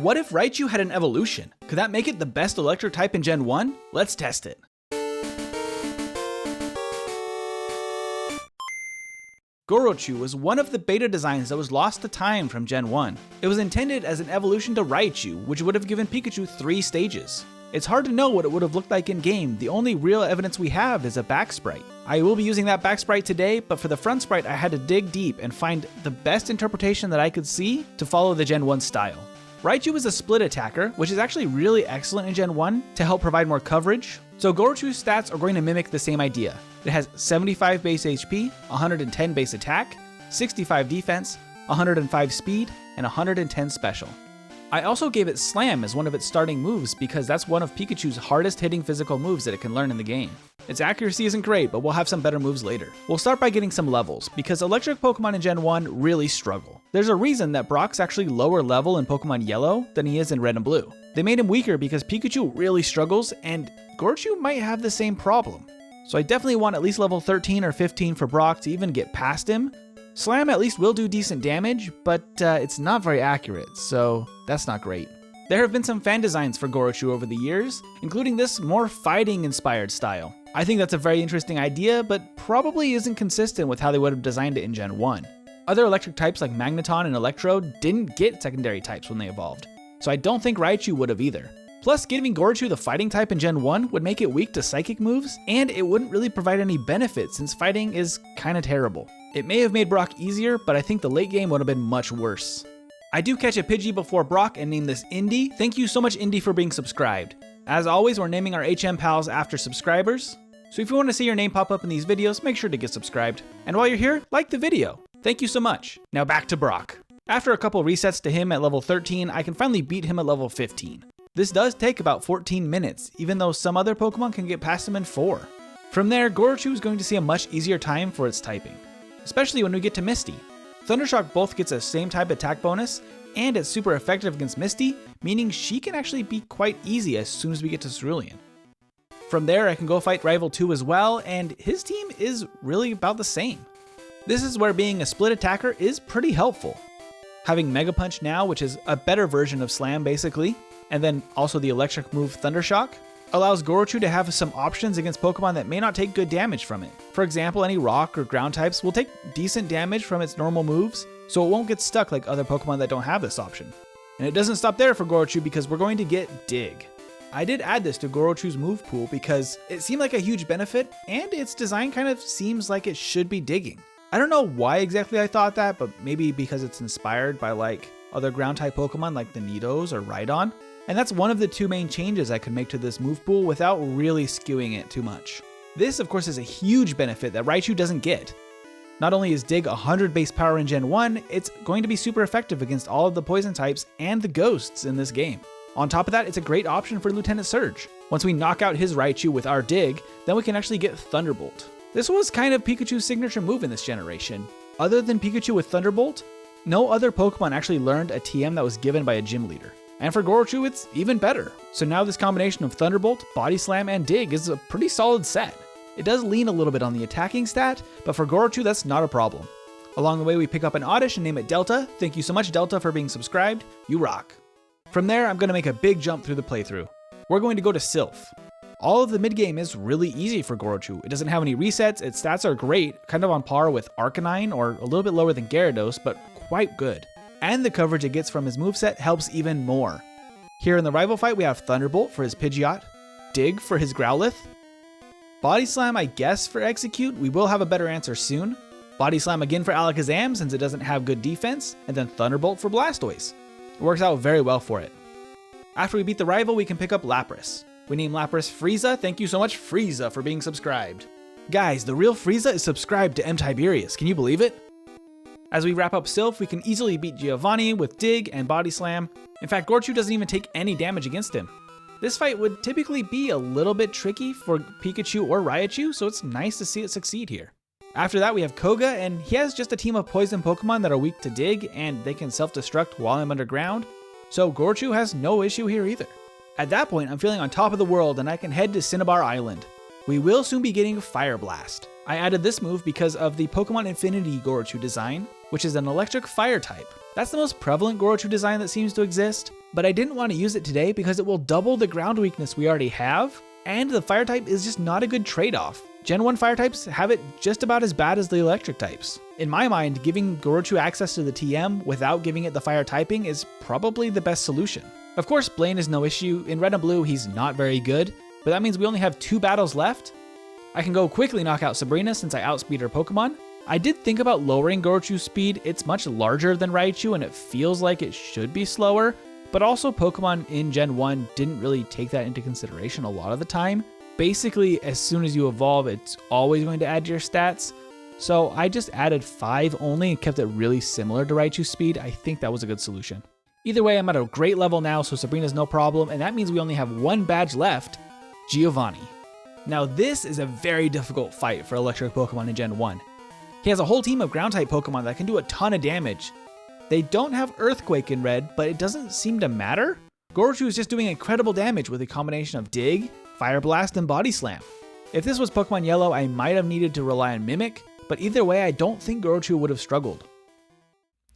What if Raichu had an evolution? Could that make it the best electric type in Gen 1? Let's test it. Gorochu was one of the beta designs that was lost to time from Gen 1. It was intended as an evolution to Raichu, which would have given Pikachu 3 stages. It's hard to know what it would have looked like in game. The only real evidence we have is a back sprite. I will be using that back sprite today, but for the front sprite I had to dig deep and find the best interpretation that I could see to follow the Gen 1 style. Raichu is a split attacker, which is actually really excellent in Gen 1 to help provide more coverage. So Gorochu's stats are going to mimic the same idea. It has 75 base HP, 110 base attack, 65 defense, 105 speed, and 110 special. I also gave it Slam as one of its starting moves because that's one of Pikachu's hardest hitting physical moves that it can learn in the game. Its accuracy isn't great, but we'll have some better moves later. We'll start by getting some levels, because electric Pokemon in Gen 1 really struggle. There's a reason that Brock's actually lower level in Pokemon Yellow than he is in Red and Blue. They made him weaker because Pikachu really struggles, and Gorochu might have the same problem. So I definitely want at least level 13 or 15 for Brock to even get past him. Slam at least will do decent damage, but it's not very accurate, so that's not great. There have been some fan designs for Gorochu over the years, including this more fighting-inspired style. I think that's a very interesting idea, but probably isn't consistent with how they would have designed it in Gen 1. Other electric types like Magneton and Electro didn't get secondary types when they evolved, so I don't think Raichu would have either. Plus, giving Gorochu the fighting type in Gen 1 would make it weak to psychic moves, and it wouldn't really provide any benefit since fighting is kinda terrible. It may have made Brock easier, but I think the late game would have been much worse. I do catch a Pidgey before Brock and name this Indy. Thank you so much, Indy, for being subscribed. As always, we're naming our HM pals after subscribers, so if you want to see your name pop up in these videos, make sure to get subscribed. And while you're here, like the video. Thank you so much. Now back to Brock. After a couple resets to him at level 13, I can finally beat him at level 15. This does take about 14 minutes, even though some other Pokemon can get past him in 4. From there, Gorochu is going to see a much easier time for its typing, especially when we get to Misty. Thundershock both gets a same type attack bonus, and it's super effective against Misty, meaning she can actually be quite easy as soon as we get to Cerulean. From there, I can go fight Rival 2 as well, and his team is really about the same. This is where being a split attacker is pretty helpful. Having Mega Punch now, which is a better version of Slam basically, and then also the electric move Thundershock, allows Gorochu to have some options against Pokemon that may not take good damage from it. For example, any rock or ground types will take decent damage from its normal moves, so it won't get stuck like other Pokemon that don't have this option. And it doesn't stop there for Gorochu because we're going to get Dig. I did add this to Gorochu's move pool because it seemed like a huge benefit, and its design kind of seems like it should be digging. I don't know why exactly I thought that, but maybe because it's inspired by like other ground type Pokemon like the Nidos or Rhydon. And that's one of the 2 main changes I could make to this move pool without really skewing it too much. This, of course, is a huge benefit that Raichu doesn't get. Not only is Dig 100 base power in Gen 1, it's going to be super effective against all of the poison types and the ghosts in this game. On top of that, it's a great option for Lieutenant Surge. Once we knock out his Raichu with our Dig, then we can actually get Thunderbolt. This was kind of Pikachu's signature move in this generation. Other than Pikachu with Thunderbolt, no other Pokemon actually learned a TM that was given by a gym leader. And for Gorochu, it's even better. So now this combination of Thunderbolt, Body Slam, and Dig is a pretty solid set. It does lean a little bit on the attacking stat, but for Gorochu, that's not a problem. Along the way, we pick up an Oddish and name it Delta. Thank you so much, Delta, for being subscribed. You rock. From there, I'm going to make a big jump through the playthrough. We're going to go to Silph. All of the mid-game is really easy for Gorochu. It doesn't have any resets, its stats are great, kind of on par with Arcanine or a little bit lower than Gyarados, but quite good. And the coverage it gets from his moveset helps even more. Here in the rival fight, we have Thunderbolt for his Pidgeot, Dig for his Growlithe, Body Slam, I guess, for Execute. We will have a better answer soon. Body Slam again for Alakazam since it doesn't have good defense, and then Thunderbolt for Blastoise. It works out very well for it. After we beat the rival, we can pick up Lapras. We name Lapras Frieza. Thank you so much, Frieza, for being subscribed. Guys, the real Frieza is subscribed to M. Tiberius. Can you believe it? As we wrap up Silph, we can easily beat Giovanni with Dig and Body Slam. In fact, Gorochu doesn't even take any damage against him. This fight would typically be a little bit tricky for Pikachu or Raichu, so it's nice to see it succeed here. After that, we have Koga, and he has just a team of poison Pokemon that are weak to Dig, and they can self-destruct while I'm underground, so Gorochu has no issue here either. At that point, I'm feeling on top of the world, and I can head to Cinnabar Island. We will soon be getting Fire Blast. I added this move because of the Pokemon Infinity Gorochu design, which is an electric fire type. That's the most prevalent Gorochu design that seems to exist. but I didn't want to use it today because it will double the ground weakness we already have, and the fire type is just not a good trade-off. Gen 1 fire types have it just about as bad as the electric types. In my mind, giving Gorochu access to the TM without giving it the fire typing is probably the best solution. Of course, Blaine is no issue. In red and blue, he's not very good, but that means we only have 2 battles left. I can go quickly knock out Sabrina since I outspeed her Pokemon. I did think about lowering Gorochu's speed. It's much larger than Raichu and it feels like it should be slower, but also Pokemon in Gen 1 didn't really take that into consideration a lot of the time. Basically, as soon as you evolve, it's always going to add to your stats. So I just added 5 only and kept it really similar to Raichu's speed. I think that was a good solution. Either way, I'm at a great level now, so Sabrina's no problem, and that means we only have 1 badge left, Giovanni. Now this is a very difficult fight for electric Pokemon in Gen 1. He has a whole team of ground-type Pokemon that can do a ton of damage. They don't have Earthquake in red, but it doesn't seem to matter. Gorochu is just doing incredible damage with a combination of Dig, Fire Blast, and Body Slam. If this was Pokemon Yellow, I might have needed to rely on Mimic, but either way, I don't think Gorochu would have struggled.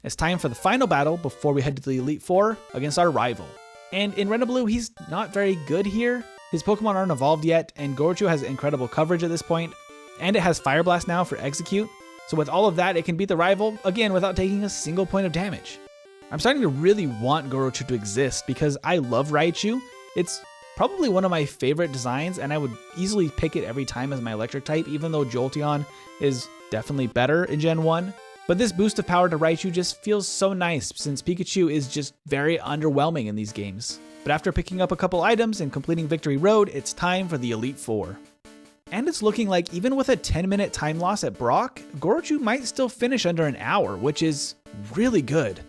It's time for the final battle before we head to the Elite Four against our rival. And in red and blue, he's not very good here. His Pokemon aren't evolved yet, and Gorochu has incredible coverage at this point, and it has Fire Blast now for Execute. So with all of that, it can beat the rival, again, without taking a single point of damage. I'm starting to really want Gorochu to exist because I love Raichu. It's probably one of my favorite designs, and I would easily pick it every time as my electric type, even though Jolteon is definitely better in Gen 1. But this boost of power to Raichu just feels so nice since Pikachu is just very underwhelming in these games. But after picking up a couple items and completing Victory Road, it's time for the Elite Four. And it's looking like even with a 10-minute time loss at Brock, Gorochu might still finish under an hour, which is really good.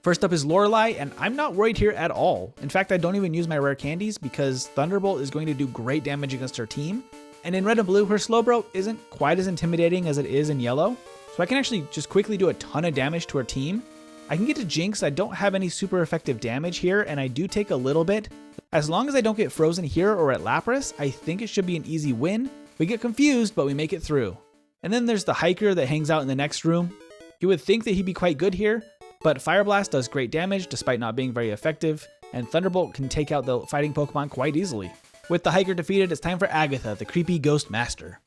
First up is Lorelei, and I'm not worried here at all. In fact, I don't even use my rare candies because Thunderbolt is going to do great damage against her team. And in red and blue, her Slowbro isn't quite as intimidating as it is in yellow. So I can actually just quickly do a ton of damage to her team. I can get to Jinx. I don't have any super effective damage here, and I do take a little bit. As long as I don't get frozen here or at Lapras, I think it should be an easy win. We get confused, but we make it through. And then there's the hiker that hangs out in the next room. You would think that he'd be quite good here, but Fire Blast does great damage despite not being very effective, and Thunderbolt can take out the fighting Pokemon quite easily. With the hiker defeated, it's time for Agatha, the creepy ghost master.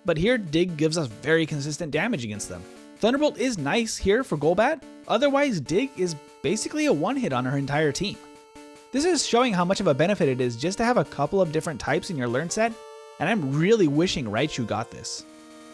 But here, Dig gives us very consistent damage against them. Thunderbolt is nice here for Golbat, otherwise Dig is basically a one-hit on her entire team. This is showing how much of a benefit it is just to have a couple of different types in your learn set, and I'm really wishing Raichu got this.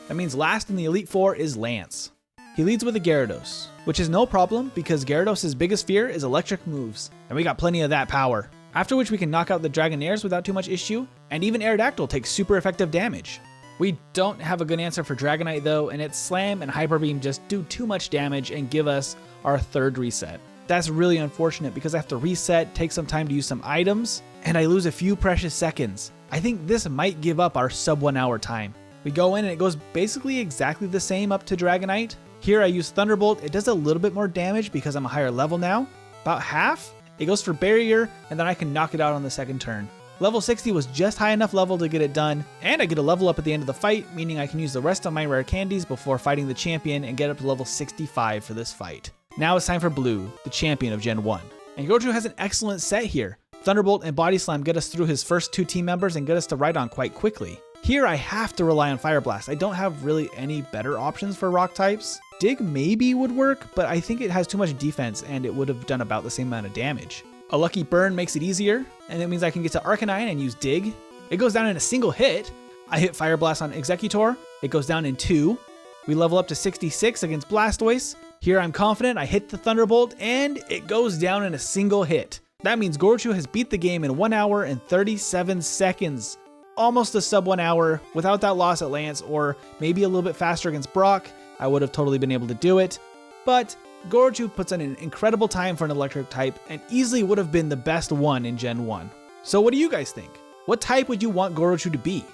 That means last in the Elite Four is Lance. He leads with a Gyarados, which is no problem because Gyarados' biggest fear is electric moves, and we got plenty of that power. After which we can knock out the Dragonairs without too much issue, and even Aerodactyl takes super effective damage. We don't have a good answer for Dragonite though, and its Slam and Hyper Beam just do too much damage and give us our third reset. That's really unfortunate because I have to reset, take some time to use some items, and I lose a few precious seconds. I think this might give up our sub 1 hour time. We go in and it goes basically exactly the same up to Dragonite. Here I use Thunderbolt. It does a little bit more damage because I'm a higher level now. About half. It goes for Barrier, and then I can knock it out on the second turn. Level 60 was just high enough level to get it done, and I get a level up at the end of the fight, meaning I can use the rest of my rare candies before fighting the champion and get up to level 65 for this fight. Now it's time for Blue, the champion of Gen 1. And Gorochu has an excellent set here. Thunderbolt and Body Slam get us through his first 2 team members and get us to Rhydon quite quickly. Here I have to rely on Fire Blast. I don't have really any better options for rock types. Dig maybe would work, but I think it has too much defense and it would have done about the same amount of damage. A Lucky Burn makes it easier, and it means I can get to Arcanine and use Dig. It goes down in a single hit. I hit Fire Blast on Executor. It goes down in 2. We level up to 66 against Blastoise. Here I'm confident. I hit the Thunderbolt, and it goes down in a single hit. That means Gorochu has beat the game in 1 hour and 37 seconds. Almost a sub 1 hour. Without that loss at Lance, or maybe a little bit faster against Brock, I would have totally been able to do it. But Gorochu puts in an incredible time for an electric type and easily would have been the best one in Gen 1. So what do you guys think? What type would you want Gorochu to be?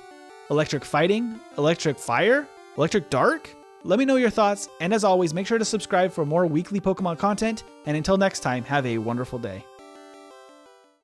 Electric Fighting? Electric Fire? Electric Dark? Let me know your thoughts, and as always, make sure to subscribe for more weekly Pokemon content, and until next time, have a wonderful day.